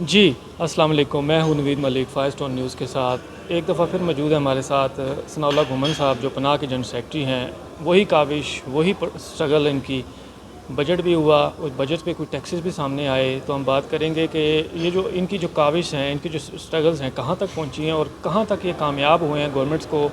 جی السلام علیکم، میں ہوں نوید ملک فائر اسٹون نیوز کے ساتھ۔ ایک دفعہ پھر موجود ہے ہمارے ساتھ ثناء اللہ گھومن صاحب جو پناہ کے جنرل سیکرٹری ہیں۔ وہی کاوش، وہی اسٹرگل ان کی، بجٹ بھی ہوا اور بجٹ پہ کوئی ٹیکسز بھی سامنے آئے، تو ہم بات کریں گے کہ یہ جو ان کی جو کاوش ہیں، ان کی جو اسٹرگلز ہیں، کہاں تک پہنچی ہیں اور کہاں تک یہ کامیاب ہوئے ہیں گورنمنٹس کو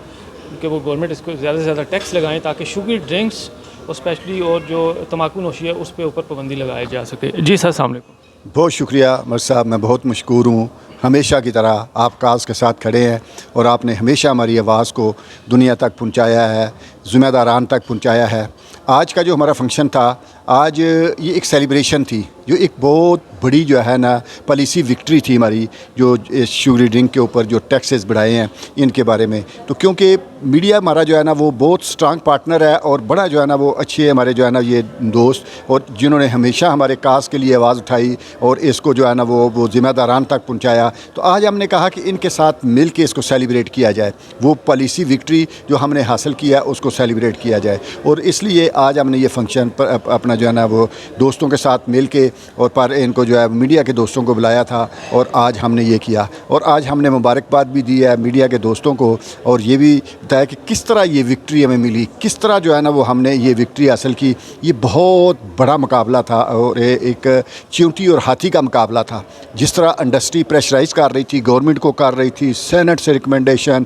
کہ وہ گورنمنٹ اس کو زیادہ سے زیادہ ٹیکس لگائیں تاکہ شوگر ڈرنکس اور اسپیشلی اور جو تمباکو نوشی ہے اس پہ اوپر پابندی لگائی جا سکے۔ جی سر، السلام علیکم۔ بہت شکریہ عمر صاحب، میں بہت مشکور ہوں۔ ہمیشہ کی طرح آپ کاز کے ساتھ کھڑے ہیں اور آپ نے ہمیشہ ہماری آواز کو دنیا تک پہنچایا ہے، ذمہ داران تک پہنچایا ہے۔ آج کا جو ہمارا فنکشن تھا، آج یہ ایک سیلیبریشن تھی، جو ایک بہت بڑی جو ہے نا پالیسی وکٹری تھی ہماری، جو شوگری ڈرنک کے اوپر جو ٹیکسز بڑھائے ہیں ان کے بارے میں۔ تو کیونکہ میڈیا ہمارا جو ہے نا وہ بہت سٹرانگ پارٹنر ہے اور بڑا جو ہے نا وہ اچھے ہمارے جو ہے نا یہ دوست، اور جنہوں نے ہمیشہ ہمارے کاز کے لیے آواز اٹھائی اور اس کو جو ہے نا وہ ذمہ داران تک پہنچایا۔ تو آج ہم نے کہا کہ ان کے ساتھ مل کے اس کو سیلیبریٹ کیا جائے، وہ پالیسی وکٹری جو ہم نے حاصل کیا اس کو سیلیبریٹ کیا جائے۔ اور اس لیے آج ہم نے یہ فنکشن پر اپنا جو ہے نا وہ دوستوں کے ساتھ مل کے اور پر ان کو جو ہے میڈیا کے دوستوں کو بلایا تھا، اور آج ہم نے یہ کیا۔ اور آج ہم نے مبارکباد بھی دی ہے میڈیا کے دوستوں کو، اور یہ بھی بتایا کہ کس طرح یہ وکٹری ہمیں ملی، کس طرح جو ہے نا وہ ہم نے یہ وکٹری حاصل کی۔ یہ بہت بڑا مقابلہ تھا اور ایک چیونٹی اور ہاتھی کا مقابلہ تھا۔ جس طرح انڈسٹری پریشرائز کر رہی تھی، گورنمنٹ کو کر رہی تھی، سینٹ سے ریکمنڈیشن،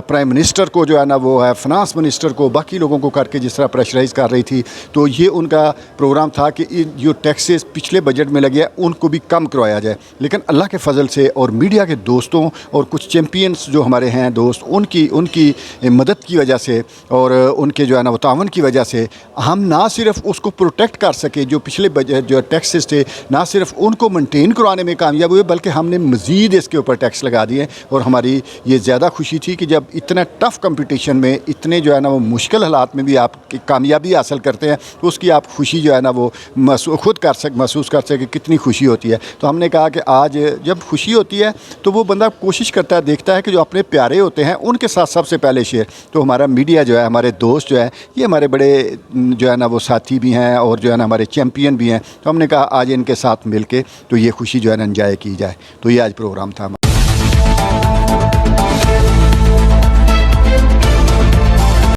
پرائم منسٹر کو جو ہے نا وہ ہے، فنانس منسٹر کو، باقی لوگوں کو کر کے جس طرح پریشرائز کر رہی تھی، تو یہ ان کا پروگرام تھا کہ جو ٹیکسز پچھلے بجٹ میں لگے ان کو بھی کم کروایا جائے۔ لیکن اللہ کے فضل سے اور میڈیا کے دوستوں اور کچھ چیمپئنس جو ہمارے ہیں دوست، ان کی مدد کی وجہ سے اور ان کے جو ہے نا وہ تعاون کی وجہ سے ہم نہ صرف اس کو پروٹیکٹ کر سکے، جو پچھلے بجٹ جو ٹیکسز تھے نہ صرف ان کو مینٹین کروانے میں کامیاب ہوئے، بلکہ ہم نے مزید اس کے اوپر ٹیکس لگا دیے۔ اور ہماری یہ زیادہ خوشی تھی کہ جب اتنا ٹف کمپٹیشن میں، اتنے جو ہے نا وہ مشکل حالات میں بھی آپ کامیابی حاصل کرتے ہیں تو اس کی آپ خوشی جو ہے نا وہ خود محسوس کر سکے کتنی خوشی ہوتی ہے۔ تو ہم نے کہا کہ آج جب خوشی ہوتی ہے تو وہ بندہ کوشش کرتا ہے، دیکھتا ہے کہ جو اپنے پیارے ہوتے ہیں ان کے ساتھ سب سے پہلے شیئر۔ تو ہمارا میڈیا جو ہے، ہمارے دوست جو ہے، یہ ہمارے بڑے جو ہے نا وہ ساتھی بھی ہیں اور جو ہے نا ہمارے چیمپئن بھی ہیں۔ تو ہم نے کہا آج ان کے ساتھ مل کے تو یہ خوشی جو ہے نا انجوائے کی جائے۔ تو یہ آج پروگرام تھا ہمارا۔